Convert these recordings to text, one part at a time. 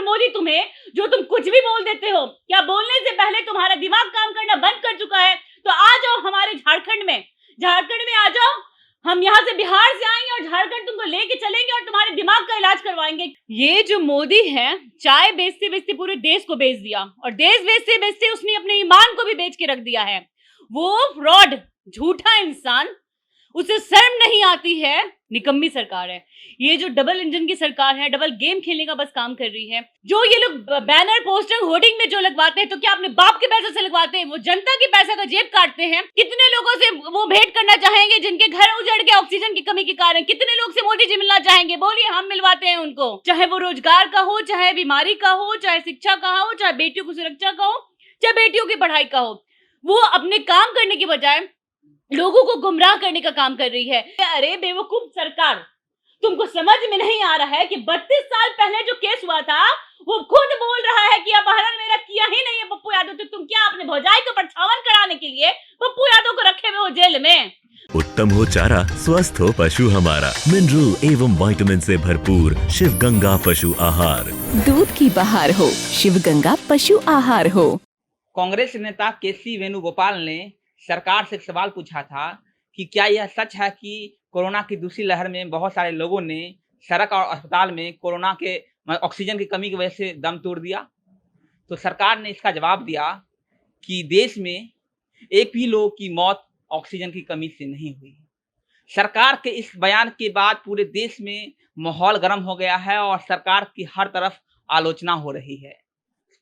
नरेंद्र मोदी तुम्हें, जो तुम कुछ भी बोल देते हो, क्या बोलने से पहले तुम्हारा दिमाग काम करना बंद कर चुका है? तो आ जाओ हमारे झारखंड में आ जाओ। हम यहाँ से बिहार से आएंगे और झारखंड तुमको लेके चलेंगे और तुम्हारे दिमाग का इलाज करवाएंगे। ये जो मोदी है, चाय बेचते बेचते पूरे देश को बेच दिया, और देश बेचते बेचते उसने अपने ईमान को भी बेच के रख दिया है। वो फ्रॉड, झूठा इंसान, उसे शर्म नहीं आती है। निकम्मी सरकार है ये, जो डबल इंजन की सरकार है, डबल गेम खेलने का बस काम कर रही है। जो ये लोग बैनर पोस्टर होर्डिंग में जो लगवाते हैं, तो क्या अपने बाप के पैसे से लगवाते हैं? वो जनता के पैसे का जेब काटते हैं। कितने लोगों से वो भेंट करना चाहेंगे जिनके घर उजड़ के ऑक्सीजन की कमी के कारण? कितने लोग से मोदी जी मिलना चाहेंगे? बोलिए, हम मिलवाते हैं उनको। चाहे वो रोजगार का हो, चाहे बीमारी का हो, चाहे शिक्षा का हो, चाहे बेटियों की सुरक्षा का हो, चाहे बेटियों की पढ़ाई का हो। वो अपने काम करने की बजाय लोगों को गुमराह करने का काम कर रही है। अरे बेवकूफ सरकार, तुमको समझ में नहीं आ रहा है कि 32 साल पहले जो केस हुआ था, वो खुद बोल रहा है कि अपहरण मेरा किया ही नहीं है पप्पू यादव। तो तुम क्या अपने भौजाई को परछावन कराने के लिए पप्पू यादव को रखे हुए हो जेल में? उत्तम हो चारा, स्वस्थ हो पशु हमारा। मिनरल एवं विटामिन से भरपूर शिव गंगा पशु आहार। दूध की बहार हो, शिव गंगा पशु आहार हो। कांग्रेस नेता केसी वेणुगोपाल ने सरकार से सवाल पूछा था कि क्या यह सच है कि कोरोना की दूसरी लहर में बहुत सारे लोगों ने सड़क और अस्पताल में कोरोना के ऑक्सीजन की कमी की वजह से दम तोड़ दिया। तो सरकार ने इसका जवाब दिया कि देश में एक भी लोग की मौत ऑक्सीजन की कमी से नहीं हुई। सरकार के इस बयान के बाद पूरे देश में माहौल गर्म हो गया है और सरकार की हर तरफ आलोचना हो रही है।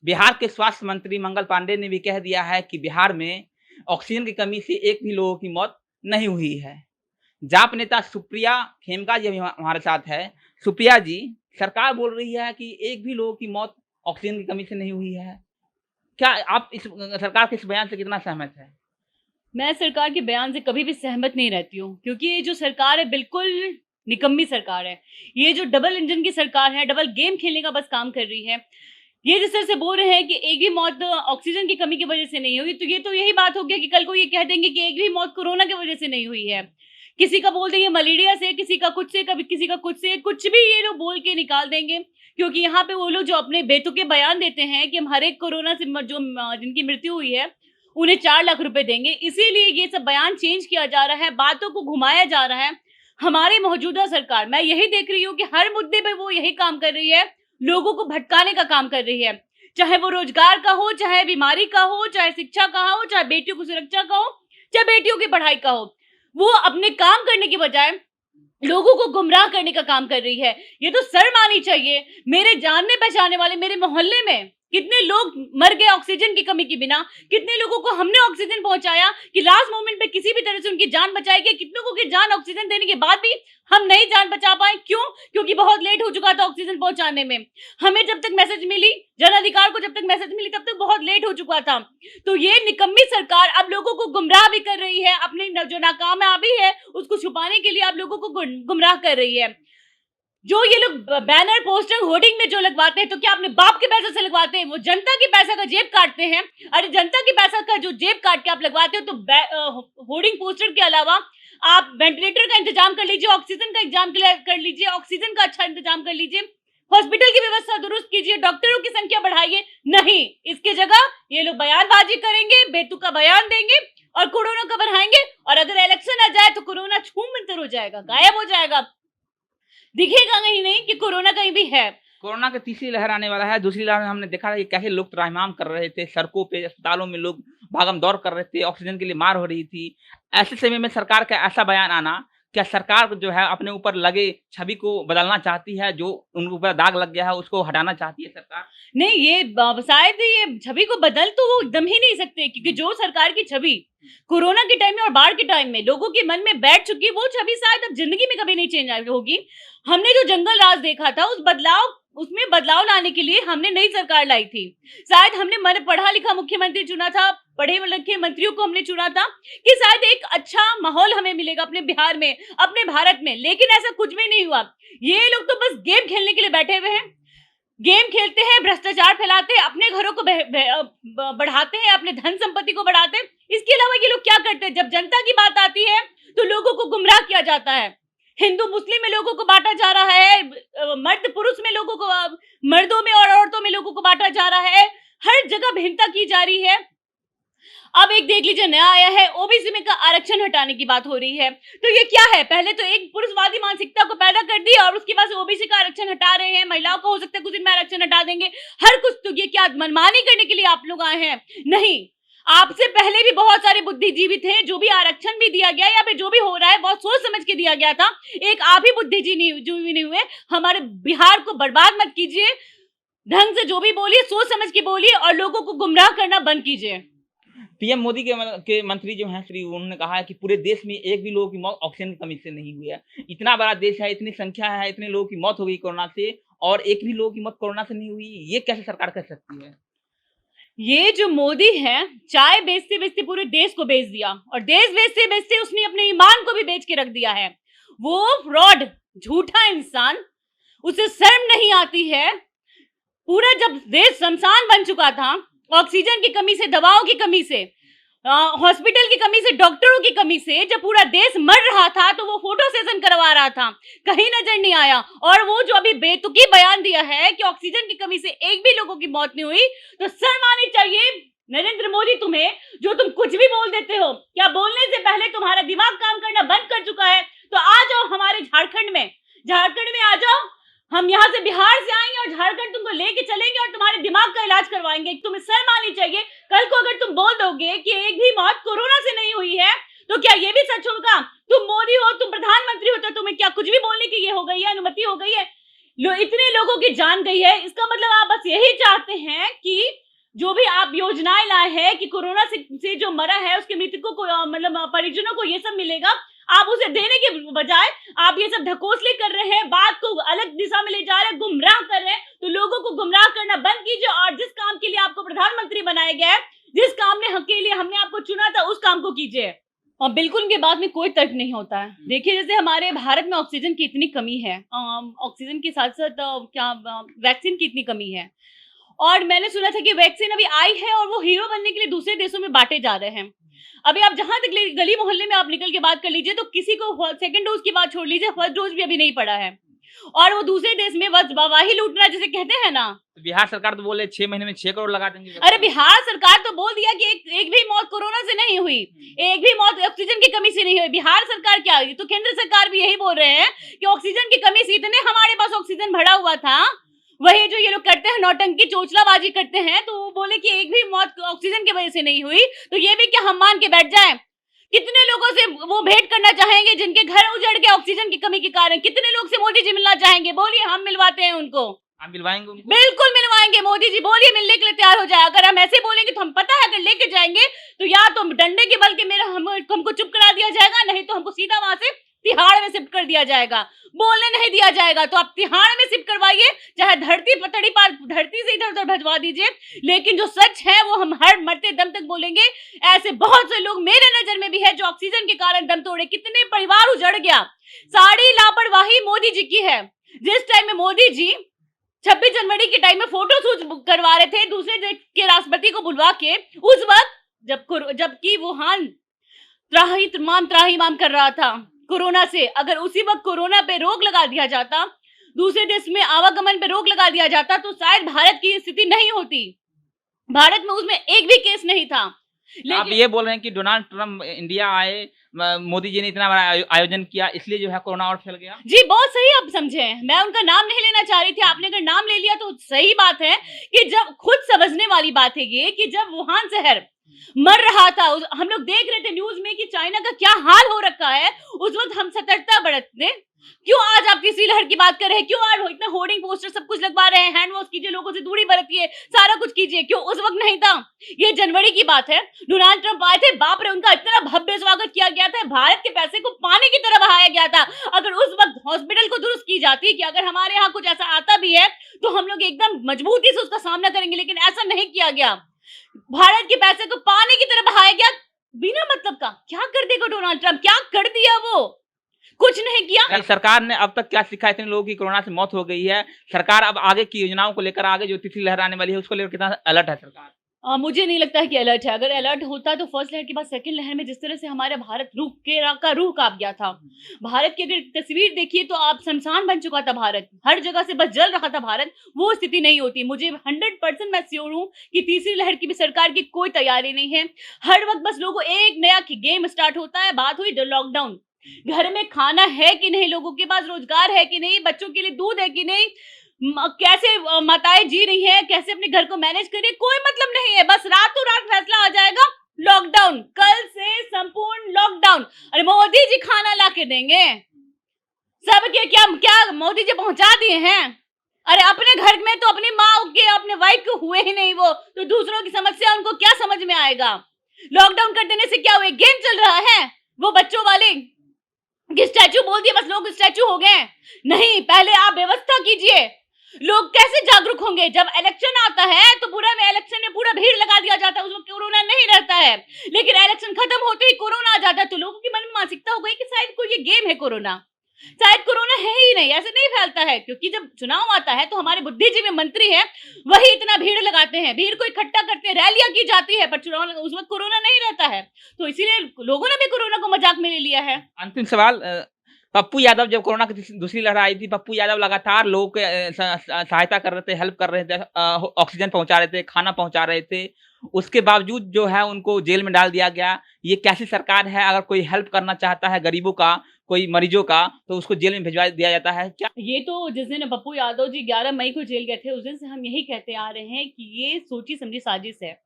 बिहार के स्वास्थ्य मंत्री मंगल पांडे ने भी कह दिया है कि बिहार में ऑक्सीजन की कमी से एक भी लोगों की मौत नहीं हुई है। जाप नेता सुप्रिया खेमका जी भी हमारे साथ है। सुप्रिया जी, सरकार बोल रही है कि एक भी लोगों की मौत ऑक्सीजन की कमी से नहीं हुई है। क्या आप इस सरकार के इस बयान से कितना सहमत है? मैं सरकार के बयान से कभी भी सहमत नहीं रहती हूँ, क्योंकि ये जो सरकार है बिल्कुल निकम्मी सरकार है। ये जो डबल इंजन की सरकार है, डबल गेम खेलने का बस काम कर रही है। ये जिस तरह से बोल रहे हैं कि एक भी मौत ऑक्सीजन की कमी की वजह से नहीं हुई, तो ये तो यही बात हो गया कि कल को ये कह देंगे कि एक भी मौत कोरोना की वजह से नहीं हुई है। किसी का बोल देंगे मलेरिया से, किसी का कुछ से, कभी किसी का कुछ से, कुछ भी ये लोग बोल के निकाल देंगे। क्योंकि यहाँ पे वो लोग जो अपने बेतुके बयान देते हैं कि हम हर एक कोरोना से जो जिनकी मृत्यु हुई है उन्हें 4 लाख रुपए देंगे, इसीलिए ये सब बयान चेंज किया जा रहा है, बातों को घुमाया जा रहा है। हमारी मौजूदा सरकार, मैं यही देख रही हूँ कि हर मुद्दे पे वो यही काम कर रही है, लोगों को भटकाने का काम कर रही है। चाहे वो रोजगार का हो, चाहे बीमारी का हो, चाहे शिक्षा का हो, चाहे बेटियों की सुरक्षा का हो, चाहे बेटियों की पढ़ाई का हो। वो अपने काम करने की बजाय लोगों को गुमराह करने का काम कर रही है। ये तो शर्म आनी चाहिए। मेरे जानने पहचाने वाले, मेरे मोहल्ले में कितने लोग मर गए ऑक्सीजन की कमी के बिना। कितने लोगों को हमने ऑक्सीजन पहुंचाया कि लास्ट मोमेंट पे किसी भी तरह से उनकी जान बचाई गई। कितनों को की जान ऑक्सीजन देने के बाद भी हम नहीं जान बचा पाए। क्यों? क्योंकि बहुत लेट हो चुका था ऑक्सीजन पहुंचाने में। हमें जब तक मैसेज मिली, जन अधिकार को जब तक मैसेज मिली, तब तक बहुत लेट हो चुका था। तो ये निकम्मी सरकार अब लोगों को गुमराह भी कर रही है। अपनी जो नाकामयाबी है उसको छुपाने के लिए आप लोगों को गुमराह कर रही है। जो ये लोग बैनर पोस्टर होर्डिंग में जो लगवाते हैं, तो क्या अपने बाप के पैसे से लगवाते हैं? वो जनता के पैसा का जेब काटते हैं। अरे जनता के पैसा का जो जेब काट के आप लगवाते हो, तो होर्डिंग पोस्टर के अलावा आप वेंटिलेटर का इंतजाम कर लीजिए, ऑक्सीजन का इंतजाम कर लीजिए, ऑक्सीजन का अच्छा इंतजाम कर लीजिए, हॉस्पिटल की व्यवस्था दुरुस्त कीजिए, डॉक्टरों की संख्या बढ़ाइए। नहीं, इसके जगह ये लोग बयानबाजी करेंगे, बेतुका बयान देंगे और कोरोना को बढ़ाएंगे। और अगर इलेक्शन आ जाए तो कोरोना छूमंतर हो जाएगा, गायब हो जाएगा, दिखेगा कहीं नहीं कि कोरोना कहीं भी है। कोरोना की तीसरी लहर आने वाला है। दूसरी लहर में हमने देखा कि कैसे लोग त्राहिमाम कर रहे थे, सड़कों पे, अस्पतालों में लोग भागम दौड़ कर रहे थे, ऑक्सीजन के लिए मार हो रही थी। ऐसे समय में सरकार का ऐसा बयान आना, क्या सरकार जो है अपने ऊपर लगे छवि को बदलना चाहती है? जो उनके ऊपर दाग लग गया है उसको हटाना चाहती है सरकार? नहीं, ये शायद ये छवि को बदल तो वो एकदम ही नहीं सकते, क्योंकि जो सरकार की छवि कोरोना के टाइम में और बाढ़ के टाइम में लोगों के मन में बैठ चुकी, वो छवि शायद अब जिंदगी में कभी नहीं चेंज होगी। हमने जो जंगल राज देखा था, उसमें बदलाव लाने के लिए हमने नई सरकार लाई थी। शायद हमने पढ़ा लिखा मुख्यमंत्री चुना था, पढ़े लिखे मंत्रियों को हमने चुना था कि शायद एक अच्छा माहौल हमें मिलेगा अपने बिहार में, अपने भारत में। लेकिन ऐसा कुछ भी नहीं हुआ। ये लोग तो बस गेम खेलने के लिए बैठे हुए हैं। गेम खेलते हैं, भ्रष्टाचार फैलाते हैं, अपने घरों को बढ़ाते हैं, अपने धन संपत्ति को बढ़ाते हैं। इसके अलावा ये लोग क्या करते हैं? जब जनता की बात आती है तो लोगों को गुमराह किया जाता है। हिंदू मुस्लिम में लोगों को बांटा जा रहा है, मर्द पुरुष में लोगों को, मर्दों में और औरतों बांटा जा रहा है, हर जगह भिन्नता की जा रही है। अब एक देख लीजिए नया आया है, ओबीसी में का आरक्षण हटाने की बात हो रही है। तो ये क्या है, पहले तो एक पुरुषवादी मानसिकता को पैदा कर दी और उसके बाद ओबीसी का आरक्षण हटा रहे हैं, महिलाओं को हो सकता है कुछ दिन में आरक्षण हटा देंगे, हर कुछ। तो ये क्या मनमानी करने के लिए आप लोग आए हैं? नहीं, आपसे पहले भी बहुत सारे बुद्धिजीवी थे, जो भी आरक्षण भी दिया गया या फिर जो भी हो रहा है बहुत सोच समझ के दिया गया था। एक आप ही बुद्धिजीवी नहीं हुए। हमारे बिहार को बर्बाद मत कीजिए, ढंग से जो भी बोलिए सोच समझ के बोलिए और लोगों को गुमराह करना बंद कीजिए। पीएम मोदी के मंत्री जो हैं श्री, उन्होंने कहा है कि पूरे देश में एक भी लोगों की मौत ऑक्सीजन की कमी से नहीं हुई है। इतना बड़ा देश है, इतनी संख्या है, इतने लोगों की मौत हो गई कोरोना से और एक भी लोगों की मौत कोरोना से नहीं हुई, ये कैसे सरकार कर सकती है? ये जो मोदी है, चाय बेचते बेचते पूरे देश को बेच दिया और देश बेचते बेचते उसने अपने ईमान को भी बेच के रख दिया है। वो फ्रॉड, झूठा इंसान, उसे शर्म नहीं आती है। पूरा जब देश शमशान बन चुका था, ऑक्सीजन की कमी से, दवाओं की कमी से, हॉस्पिटल की कमी से, डॉक्टरों की कमी से, जब पूरा देश मर रहा था तो वो फोटो सेशन करवा रहा था, कहीं नजर नहीं आया। और वो जो अभी बेतुकी बयान दिया है कि ऑक्सीजन की कमी से एक भी लोगों की मौत नहीं हुई, तो शर्म आनी चाहिए नरेंद्र मोदी तुम्हें, जो तुम कुछ भी बोल देते हो। क्या बोलने से पहले तुम्हारा दिमाग काम करना बंद कर चुका है? तो आ जाओ हमारे झारखंड में आ जाओ। हम यहाँ से बिहार से आएंगे और झारखंड तुमको लेके चलेंगे और तुम्हारे दिमाग का इलाज करवाएंगे। तुम्हें शर्म आनी चाहिए। कल को अगर तुम बोल दोगे कि एक भी मौत कोरोना से नहीं हुई है, तो क्या ये भी सच होगा? तुम मोदी हो, तुम प्रधानमंत्री हो, तो तुम्हें क्या कुछ भी बोलने की ये हो गई है, अनुमति हो गई है? इतने लोगों की जान गई है, इसका मतलब आप बस यही चाहते हैं कि जो भी आप योजनाएं लाए हैं कि कोरोना से जो मरा है उसके मृतकों को, मतलब परिजनों को ये सब मिलेगा, आप उसे देने के बजाय आप ये सब ढकोसले कर रहे हैं, बात को अलग दिशा में ले जा रहे हैं, गुमराह कर रहे हैं। तो लोगों को गुमराह करना बंद कीजिए और जिस काम के लिए आपको प्रधानमंत्री बनाया गया है, जिस काम के लिए हमने आपको चुना था, उस काम को कीजिए। और बिल्कुल उनके बात में कोई तर्क नहीं होता है। देखिए, जैसे हमारे भारत में ऑक्सीजन की इतनी कमी है, ऑक्सीजन के साथ साथ क्या वैक्सीन की इतनी कमी है, और मैंने सुना था कि वैक्सीन अभी आई है और वो हीरो बनने के लिए दूसरे देशों में बांटे जा रहे हैं। अभी आप जहां तक गली मोहल्ले में आप निकल के बात कर लीजिए, तो किसी को सेकंड डोज की बात छोड़ लीजिए, फर्स्ट डोज भी अभी नहीं पड़ा है, और वो दूसरे देश में बस वाही लूटना जिसे कहते हैं ना। बिहार सरकार तो बोले 6 महीने में 6 करोड़ लगा देंगे। अरे बिहार सरकार तो बोल दिया कि एक भी मौत कोरोना से नहीं हुई, एक भी मौत ऑक्सीजन की कमी से नहीं हुई। बिहार सरकार क्या हुई? तो केंद्र सरकार भी यही बोल रहे हैं कि ऑक्सीजन की कमी से, इतने हमारे पास ऑक्सीजन भरा हुआ था। वही जो ये लोग करते हैं, नौटंकी चोचलाबाजी करते हैं, तो वो बोले कि एक भी मौत ऑक्सीजन की वजह से नहीं हुई, तो ये भी क्या हम मान के बैठ जाएं? कितने लोगों से वो भेंट करना चाहेंगे जिनके घर उजड़ के ऑक्सीजन की कमी के कारण? कितने लोग से मोदी जी मिलना चाहेंगे? बोलिए, हम मिलवाते हैं उनको। आप मिलवाएंगे उनको? बिल्कुल मिलवाएंगे। मोदी जी बोलिए, मिलने के लिए तैयार हो जाए। अगर हम ऐसे बोलेंगे तो हम पता है अगर लेके जाएंगे तो या तो डंडे के बल के हमको चुप करा दिया जाएगा, नहीं तो हमको सीधा वहां से तिहाड़ में शिफ्ट कर दिया जाएगा, बोलने नहीं दिया जाएगा। तो आप तिहाड़ में शिफ्ट करवाइए, चाहे धरती से इधर उधर भजवा दीजिए, लेकिन जो सच है वो हम हर मरते दम तक बोलेंगे। ऐसे बहुत से लोग मेरे नजर में भी है जो ऑक्सीजन के कारण दम तोड़े, कितने परिवार उजड़ गया। सारी लापरवाही मोदी जी की है। जिस टाइम में मोदी जी 26 जनवरी के टाइम में फोटो शूट करवा रहे थे दूसरे देश के राष्ट्रपति को बुलवा के, उस वक्त जबकि वुहान त्राहिमाम कर रहा था कोरोना से, अगर उसी वक्त कोरोना पे रोक लगा दिया जाता, दूसरे देश में आवागमन पे रोक लगा दिया जाता, तो शायद भारत की स्थिति नहीं होती। भारत में उसमें एक भी केस नहीं था। आप ये बोल रहे हैं कि डोनाल्ड ट्रम्प इंडिया आए, मोदी जी ने इतना बड़ा आयोजन किया, इसलिए जो है कोरोना और फैल गया? जी, बहुत सही आप समझे। मैं उनका नाम नहीं लेना चाह रही थी, आपने अगर नाम ले लिया तो सही बात है कि जब खुद समझने वाली बात है ये कि जब वुहान शहर मर रहा था, हम लोग देख रहे थे न्यूज में कि चाइना का क्या हाल हो रखा है, उस वक्त हम सतर्कता बरतते। क्यों आज आप तीसरी लहर की बात कर रहे हैं? क्यों आज इतना होर्डिंग पोस्टर सब कुछ लगवा रहे हैं, हैंड वॉश कीजिए, लोगों से दूरी बरतिए, सारा कुछ कीजिए? क्यों उस वक्त नहीं था? ये जनवरी की बात है, डोनाल्ड ट्रंप आए थे, बाप रे उनका इतना भव्य स्वागत किया गया था, भारत के पैसे को पानी की तरह बहाया गया था। अगर उस वक्त हॉस्पिटल को दुरुस्त की जाती कि अगर हमारे यहाँ कुछ ऐसा आता भी है तो हम लोग एकदम मजबूती से उसका सामना करेंगे, लेकिन ऐसा नहीं किया गया। भारत के पैसे को पानी की तरह बहाया गया बिना मतलब का। क्या कर देगा डोनाल्ड ट्रंप? क्या कर दिया? वो कुछ नहीं किया। सरकार ने अब तक क्या सीखा? इतने लोगों की कोरोना से मौत हो गई है, सरकार अब आगे की योजनाओं को लेकर, आगे जो तीसरी लहर आने वाली है उसको लेकर कितना अलर्ट है सरकार? मुझे नहीं लगता है कि अलर्ट है। अगर अलर्ट होता तो फर्स्ट लहर के बाद सेकंड लहर में जिस तरह से हमारा भारत रूह कांप गया था। भारत की अगर तस्वीर देखिए तो आप शमशान बन चुका था भारत, हर जगह से बस जल रहा था भारत, वो स्थिति नहीं होती। मुझे 100% मैं श्योर हूँ कि तीसरी लहर की भी सरकार की कोई तैयारी नहीं है। हर वक्त बस लोगों एक नया गेम स्टार्ट होता है। बात हुई लॉकडाउन, घर में खाना है कि नहीं, लोगों के पास रोजगार है कि नहीं, बच्चों के लिए दूध है कि नहीं, कैसे माताएं जी रही हैं, कैसे अपने घर को मैनेज करें, कोई मतलब नहीं है। बस रातों रात फैसला आ जाएगा लॉकडाउन, कल से संपूर्ण लॉकडाउन। अरे मोदी जी खाना ला के देंगे सबके, क्या क्या मोदी जी पहुंचा दिए हैं? अरे अपने घर में तो अपनी माँ के अपने वाइफ के हुए ही नहीं, वो तो दूसरों की समस्या उनको क्या समझ में आएगा? लॉकडाउन कर देने से क्या हुआ? गेम चल रहा है वो बच्चों वाले कि स्टैचू बोल दिए बस लोग स्टैचू हो गए। नहीं, पहले आप व्यवस्था कीजिए। लोग कैसे जागरूक होंगे? जब इलेक्शन आता है तो पूरा में इलेक्शन में पूरा भीड़ लगा दिया जाता है, उसमें कोरोना नहीं रहता है, लेकिन इलेक्शन खत्म होते ही कोरोना आ जाता है। तो लोगों की मन में मानसिकता हो गई कि शायद कोई ये गेम है कोरोना, शायद कोरोना है ही नहीं, ऐसे नहीं फैलता है। क्योंकि जब चुनाव आता है तो हमारे बुद्धिजीवी मंत्री है वही इतना भीड़ लगाते हैं, भीड़ को इकट्ठा करते हैं, रैलियां की जाती है, पर चुनाव उस वक्त कोरोना नहीं रहता है। तो इसीलिए लोगों ने भी कोरोना को मजाक में ले लिया है। अंतिम सवाल, पप्पू यादव जब कोरोना की दूसरी लहर आई थी, पप्पू यादव लगातार लोगों के सहायता कर रहे थे, हेल्प कर रहे थे, ऑक्सीजन पहुंचा रहे थे, खाना पहुंचा रहे थे, उसके बावजूद जो है उनको जेल में डाल दिया गया। ये कैसी सरकार है? अगर कोई हेल्प करना चाहता है गरीबों का, कोई मरीजों का, तो उसको जेल में भिजवा दिया जाता है क्या? ये तो जिस दिन पप्पू यादव जी 11 मई को जेल गए थे उस दिन से हम यही कहते आ रहे हैं कि ये सोची समझी साजिश है।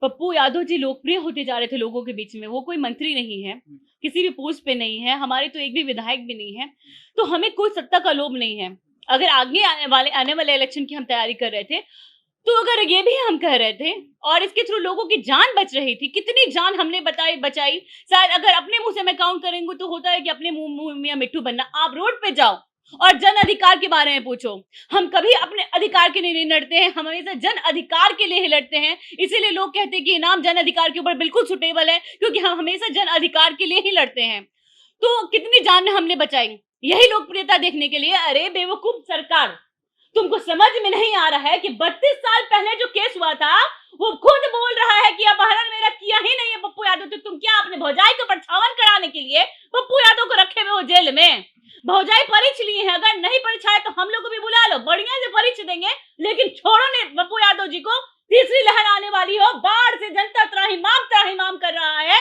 पप्पू यादव जी लोकप्रिय होते जा रहे थे लोगों के बीच में, वो कोई मंत्री नहीं है, किसी भी पोस्ट पे नहीं है, हमारे तो एक भी विधायक भी नहीं है, तो हमें कोई सत्ता का लोभ नहीं है। अगर आगे आने वाले इलेक्शन की हम तैयारी कर रहे थे तो अगर ये भी हम कह रहे थे और इसके थ्रू लोगों की जान बच रही थी, कितनी जान हमने बचाई। शायद अगर अपने मुंह से मैं काउंट करेंगे तो होता है कि अपने मुंह मियां मिट्टू बनना। आप रोड पे जाओ और जन अधिकार के बारे में पूछो, हम कभी अपने अधिकार के लिए नहीं लड़ते हैं, हम हमेशा जन अधिकार के लिए ही लड़ते हैं। इसीलिए लोग कहते हैं कि इनाम जन अधिकार के ऊपर बिल्कुल सुटेबल है, क्योंकि हम हमेशा जन अधिकार के लिए ही लड़ते हैं। तो कितनी जान हमने बचाई यही लोकप्रियता देखने के लिए। अरे बेवकूफ सरकार, तुमको समझ में नहीं आ रहा है कि 32 साल पहले जो केस हुआ था वो खुद बोल रहा है कि अपहरण मेरा किया ही नहीं है पप्पू यादव। तो तुम क्या अपने भौजाई को परछावन कराने के लिए पप्पू यादव को रखे हुए हो जेल में? भौजाई परीक्ष लिए हैं, अगर नहीं परीक्षा है तो हम लोग को भी बुला लो, बढ़िया से परीक्षा देंगे, लेकिन छोड़ो ने पप्पू यादव जी को। तीसरी लहर आने वाली हो, बाढ़ से जनता त्राहिमाम कर रहा है,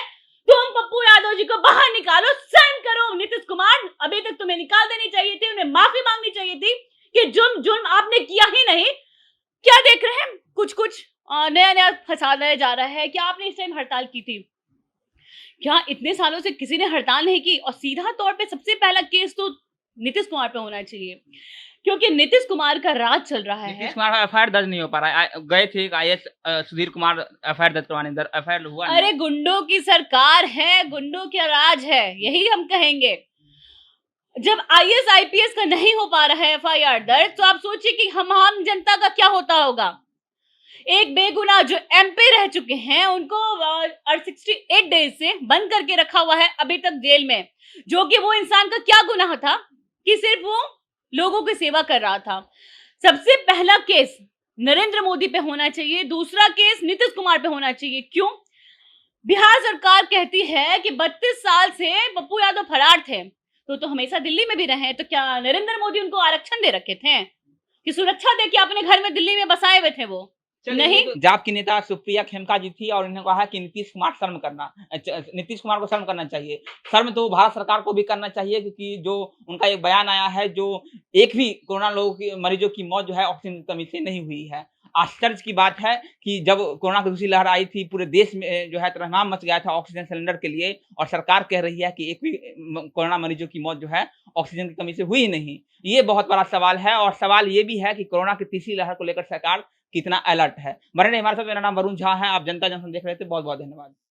तुम पप्पू यादव जी को बाहर निकालो, सहन करो। नीतीश कुमार, अभी तक तुम्हें निकाल देनी चाहिए थी, उन्हें माफी मांगनी चाहिए थी कि जुर्म आपने किया ही नहीं। क्या देख रहे हैं? कुछ नया फसाया जा रहा है। क्या आपने इस टाइम हड़ताल की थी? क्या इतने सालों से किसी ने हड़ताल नहीं की? और सीधा तौर पे सबसे पहला केस तो नीतीश कुमार पे होना चाहिए, क्योंकि नीतीश कुमार का राज चल रहा है। नीतीश कुमार एफआईआर दर्ज नहीं हो पा रहा है। गए थे आईएएस सुधीर कुमार एफआईआर दर्ज करवाने, एफआईआर हुआ नहीं। अरे गुंडों की सरकार है, गुंडों का राज है, यही हम कहेंगे। जब आईएएस आईपीएस का नहीं हो पा रहा है एफआईआर दर्ज, तो आप सोचिए कि हम आम जनता का क्या होता होगा। एक बेगुनाह जो एमपी रह चुके हैं उनको 68 डेज से बंद करके रखा हुआ है अभी तक जेल में, जो कि वो इंसान का क्या गुनाह था कि सिर्फ वो लोगों की सेवा कर रहा था। सबसे पहला केस नरेंद्र मोदी पे होना चाहिए, दूसरा केस नीतीश कुमार पे होना चाहिए। क्यों? बिहार सरकार कहती है कि 32 साल से पप्पू यादव फरार थे, तो हमेशा दिल्ली में भी रहे, तो क्या नरेंद्र मोदी उनको आरक्षण दे रखे थे कि सुरक्षा दे के अपने घर में दिल्ली में बसाए हुए थे? वो नहीं। जाप की नेता सुप्रिया खेमका जी थी और इन्होंने कहा कि नीतीश कुमार को शर्म करना चाहिए। शर्म तो भारत सरकार को भी करना चाहिए, क्योंकि जो उनका एक बयान आया है, जो एक भी कोरोना लोगों की मरीजों की मौत जो है ऑक्सीजन की कमी से नहीं हुई है। आश्चर्य की बात है कि जब कोरोना की दूसरी लहर आई थी, पूरे देश में जो है त्रहमाम मच गया था ऑक्सीजन सिलेंडर के लिए, और सरकार कह रही है कि एक भी कोरोना मरीजों की मौत जो है ऑक्सीजन की कमी से हुई नहीं। ये बहुत बड़ा सवाल है, और सवाल ये भी है कि कोरोना की तीसरी लहर को लेकर सरकार कितना अलर्ट है। बने रहिए हमारे साथ। मेरा नाम वरुण झा है, आप जनता जंक्शन देख रहे थे। बहुत बहुत धन्यवाद।